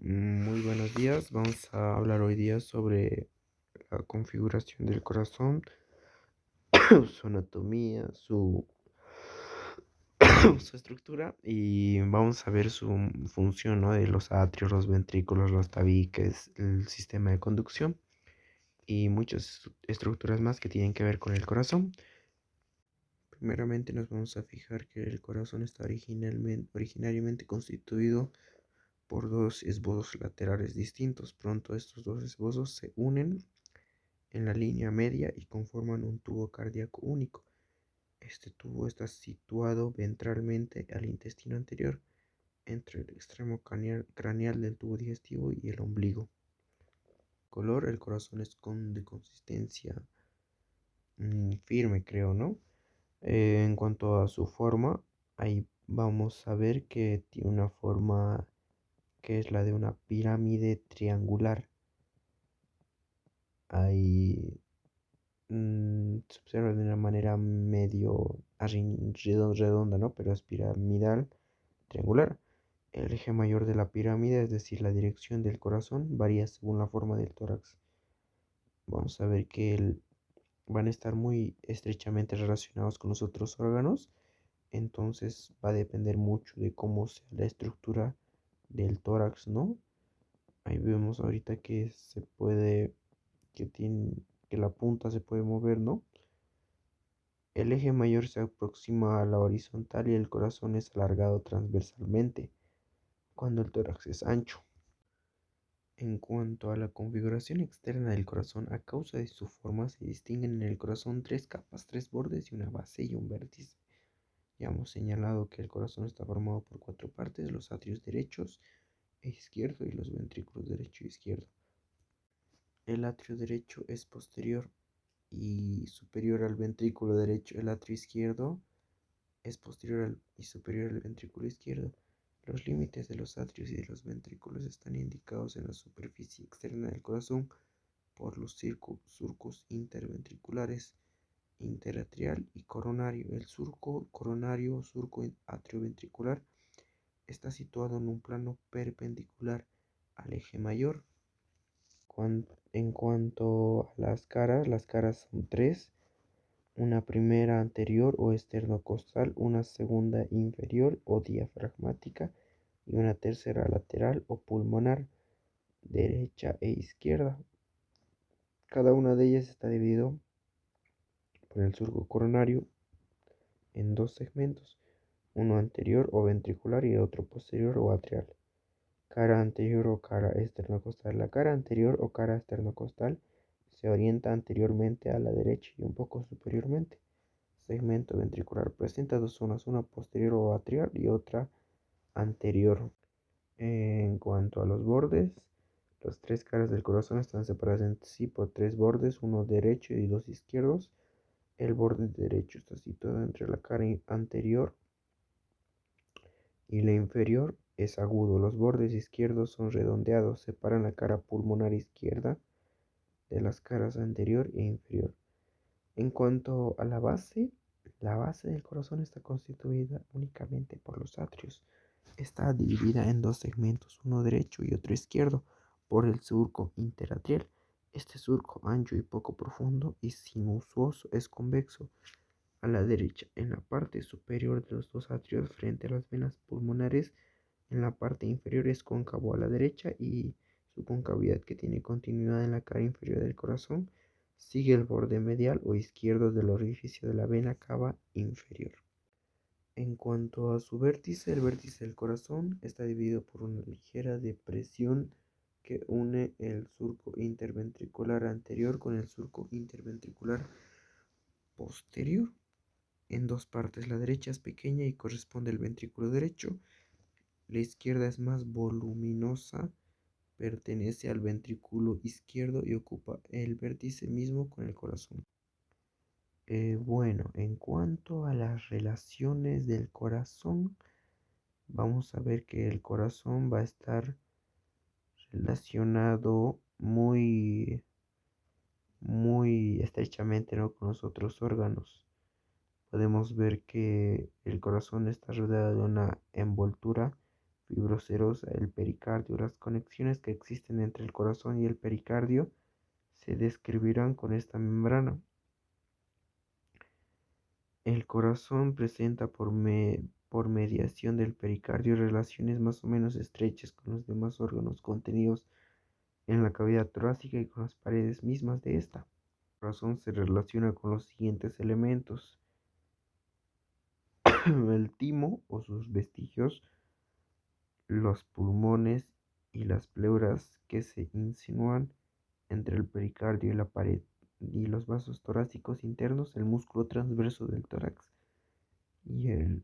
Muy buenos días. Vamos a hablar hoy día sobre la configuración del corazón, su anatomía, su estructura y vamos a ver su función, ¿no? De los atrios, los ventrículos, los tabiques, el sistema de conducción y muchas estructuras más que tienen que ver con el corazón. Primeramente nos vamos a fijar que el corazón está originariamente constituido por dos esbozos laterales distintos. Pronto estos dos esbozos se unen en la línea media y conforman un tubo cardíaco único. Este tubo está situado ventralmente al intestino anterior, entre el extremo craneal del tubo digestivo y el ombligo. Color, el corazón es de consistencia firme, creo, ¿no? En cuanto a su forma, ahí vamos a ver que tiene una forma que es la de una pirámide triangular. Ahí se observa de una manera medio redonda, ¿no? Pero es piramidal, triangular. El eje mayor de la pirámide, es decir, la dirección del corazón, varía según la forma del tórax. Vamos a ver que van a estar muy estrechamente relacionados con los otros órganos, entonces va a depender mucho de cómo sea la estructura del tórax, ¿no? Ahí vemos ahorita que se puede, que tiene, que la punta se puede mover, ¿no? El eje mayor se aproxima a la horizontal y el corazón es alargado transversalmente, cuando el tórax es ancho. En cuanto a la configuración externa del corazón, a causa de su forma se distinguen en el corazón tres capas, tres bordes y una base y un vértice. Ya hemos señalado que el corazón está formado por cuatro partes: los atrios derechos e izquierdo y los ventrículos derecho e izquierdo. El atrio derecho es posterior y superior al ventrículo derecho. El atrio izquierdo es posterior y superior al ventrículo izquierdo. Los límites de los atrios y de los ventrículos están indicados en la superficie externa del corazón por los surcos interventriculares, interatrial y coronario. El surco coronario o surco atrioventricular está situado en un plano perpendicular al eje mayor. En cuanto a las caras son tres: una primera anterior o esternocostal, una segunda inferior o diafragmática y una tercera lateral o pulmonar, derecha e izquierda. Cada una de ellas está dividido por el surco coronario en dos segmentos, uno anterior o ventricular y otro posterior o atrial. Cara anterior o cara esternocostal. La cara anterior o cara esternocostal se orienta anteriormente a la derecha y un poco superiormente. Segmento ventricular presenta dos zonas, una posterior o atrial y otra anterior. En cuanto a los bordes, las tres caras del corazón están separadas entre sí por tres bordes, uno derecho y dos izquierdos. El borde derecho está situado entre la cara anterior y la inferior, es agudo. Los bordes izquierdos son redondeados, separan la cara pulmonar izquierda de las caras anterior e inferior. En cuanto a la base del corazón está constituida únicamente por los atrios. Está dividida en dos segmentos, uno derecho y otro izquierdo, por el surco interatrial. Este surco, ancho y poco profundo y sinuoso, es convexo a la derecha en la parte superior de los dos atrios frente a las venas pulmonares. En la parte inferior es cóncavo a la derecha y su concavidad, que tiene continuidad en la cara inferior del corazón, sigue el borde medial o izquierdo del orificio de la vena cava inferior. En cuanto a su vértice, el vértice del corazón está dividido por una ligera depresión que une el surco interventricular anterior con el surco interventricular posterior en dos partes. La derecha es pequeña y corresponde al ventrículo derecho. La izquierda es más voluminosa, pertenece al ventrículo izquierdo y ocupa el vértice mismo con el corazón. Bueno, en cuanto a las relaciones del corazón, vamos a ver que el corazón va a estar relacionado muy estrechamente, ¿no?, con los otros órganos. Podemos ver que el corazón está rodeado de una envoltura fibroserosa, el pericardio. Las conexiones que existen entre el corazón y el pericardio se describirán con esta membrana. El corazón presenta por mediación del pericardio relaciones más o menos estrechas con los demás órganos contenidos en la cavidad torácica y con las paredes mismas de esta. El corazón se relaciona con los siguientes elementos: el timo o sus vestigios, los pulmones y las pleuras que se insinúan entre el pericardio y la pared, y los vasos torácicos internos, el músculo transverso del tórax y el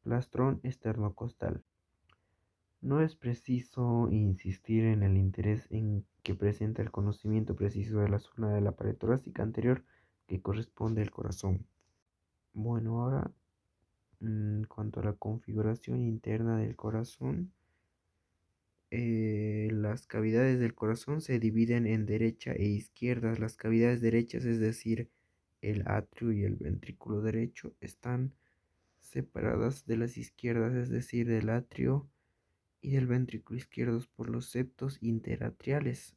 plastrón esternocostal. No es preciso insistir en el interés en que presenta el conocimiento preciso de la zona de la pared torácica anterior que corresponde al corazón. Bueno, ahora en cuanto a la configuración interna del corazón, las cavidades del corazón se dividen en derecha e izquierda. Las cavidades derechas, es decir, el atrio y el ventrículo derecho, están separadas de las izquierdas, es decir, del atrio y del ventrículo izquierdos, por los septos interatriales,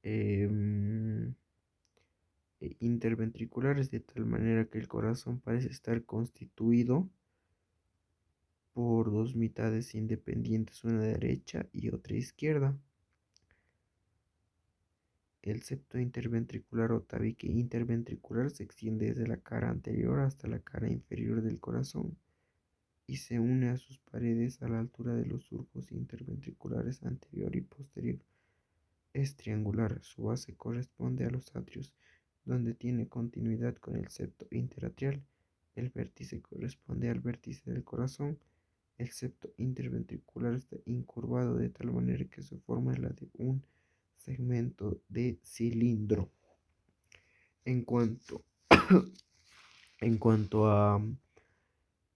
em, interventriculares, de tal manera que el corazón parece estar constituido por dos mitades independientes, una derecha y otra izquierda. El septo interventricular o tabique interventricular se extiende desde la cara anterior hasta la cara inferior del corazón y se une a sus paredes a la altura de los surcos interventriculares anterior y posterior. Es triangular, su base corresponde a los atrios, donde tiene continuidad con el septo interatrial. El vértice corresponde al vértice del corazón. El septo interventricular está incurvado de tal manera que su forma es la de un segmento de cilindro. En cuanto, en cuanto a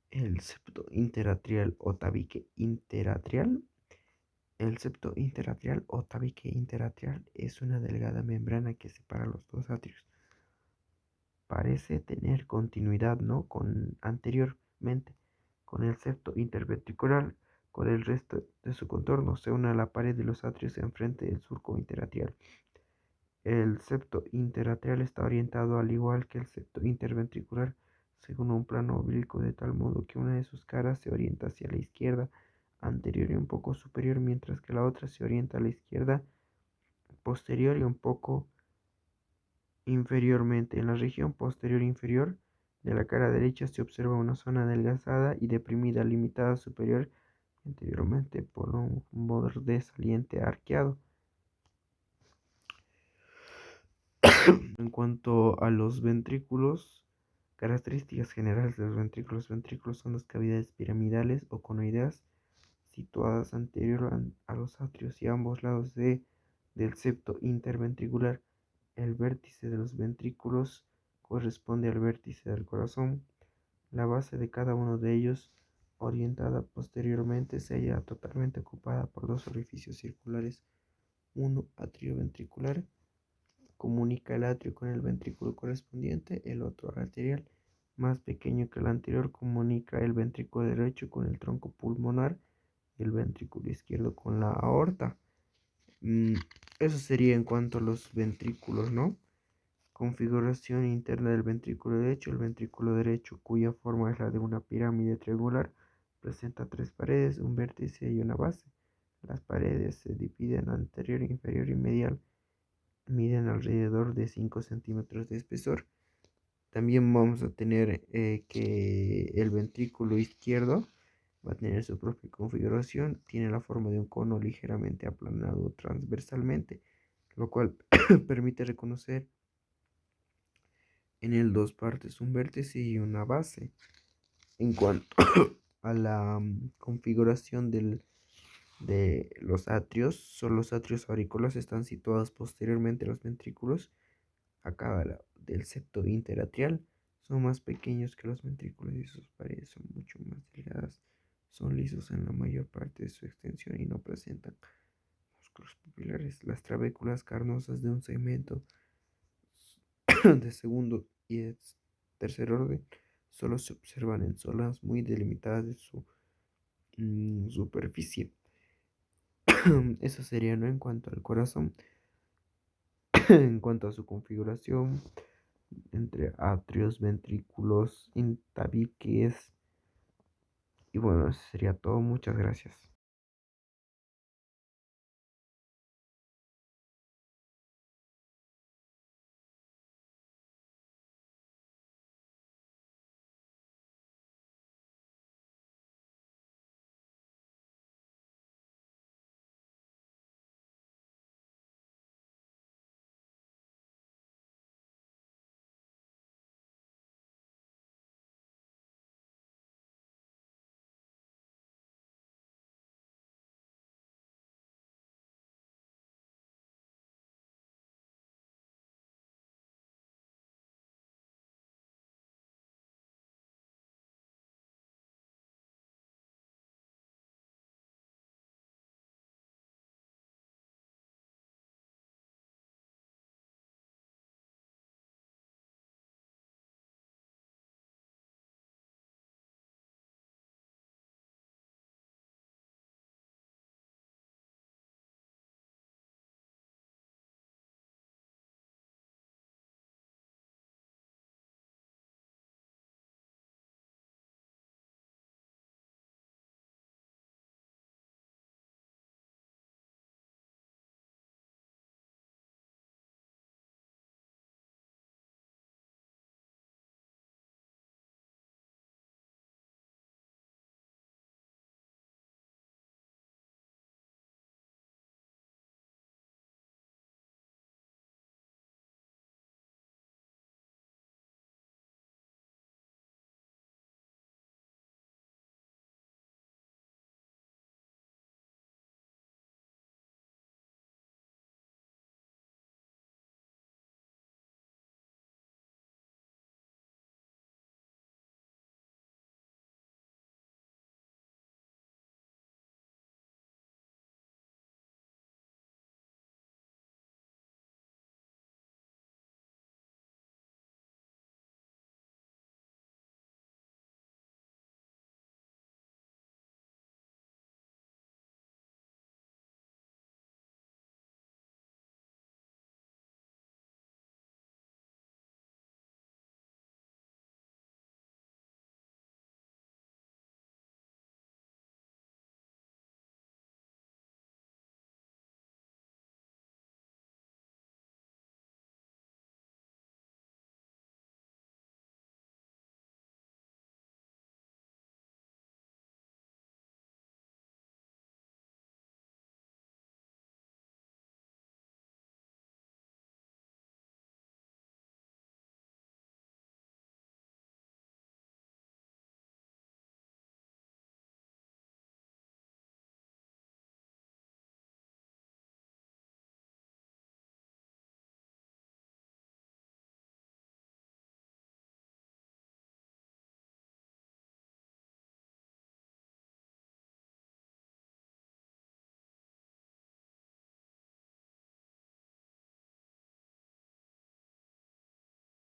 el septo interatrial o tabique interatrial, el septo interatrial o tabique interatrial es una delgada membrana que separa los dos atrios. Parece tener continuidad, ¿no?, con anteriormente con el septo interventricular. Con el resto de su contorno se une a la pared de los atrios enfrente del surco interatrial. El septo interatrial está orientado, al igual que el septo interventricular, según un plano oblicuo, de tal modo que una de sus caras se orienta hacia la izquierda anterior y un poco superior, mientras que la otra se orienta a la izquierda posterior y un poco inferiormente. En la región posterior inferior de la cara derecha se observa una zona adelgazada y deprimida, limitada superior y anteriormente por un borde saliente arqueado. En cuanto a los ventrículos, características generales de los ventrículos. Los ventrículos son las cavidades piramidales o conoideas situadas anterior a los atrios y a ambos lados del septo interventricular. El vértice de los ventrículos corresponde al vértice del corazón. La base de cada uno de ellos, orientada posteriormente, se halla totalmente ocupada por dos orificios circulares. Uno atrioventricular, comunica el atrio con el ventrículo correspondiente. El otro arterial, más pequeño que el anterior, comunica el ventrículo derecho con el tronco pulmonar y el ventrículo izquierdo con la aorta. Eso sería en cuanto a los ventrículos, ¿no? Configuración interna del ventrículo derecho. El ventrículo derecho, cuya forma es la de una pirámide triangular, presenta tres paredes, un vértice y una base. Las paredes se dividen anterior, inferior y medial. Miden alrededor de 5 centímetros de espesor. También vamos a tener que el ventrículo izquierdo va a tener su propia configuración. Tiene la forma de un cono ligeramente aplanado transversalmente, lo cual permite reconocer en él dos partes, un vértice y una base. En cuanto a la configuración de los atrios, son los atrios aurículos, están situados posteriormente a los ventrículos a cada lado del septo interatrial. Son más pequeños que los ventrículos y sus paredes son mucho más delgadas. Son lisos en la mayor parte de su extensión y no presentan músculos pupilares. Las trabéculas carnosas de un segmento de segundo y de tercer orden solo se observan en zonas muy delimitadas superficie. Eso sería, ¿no? En cuanto al corazón. En cuanto a su configuración, entre atrios, ventrículos, tabiques. Y bueno, eso sería todo. Muchas gracias.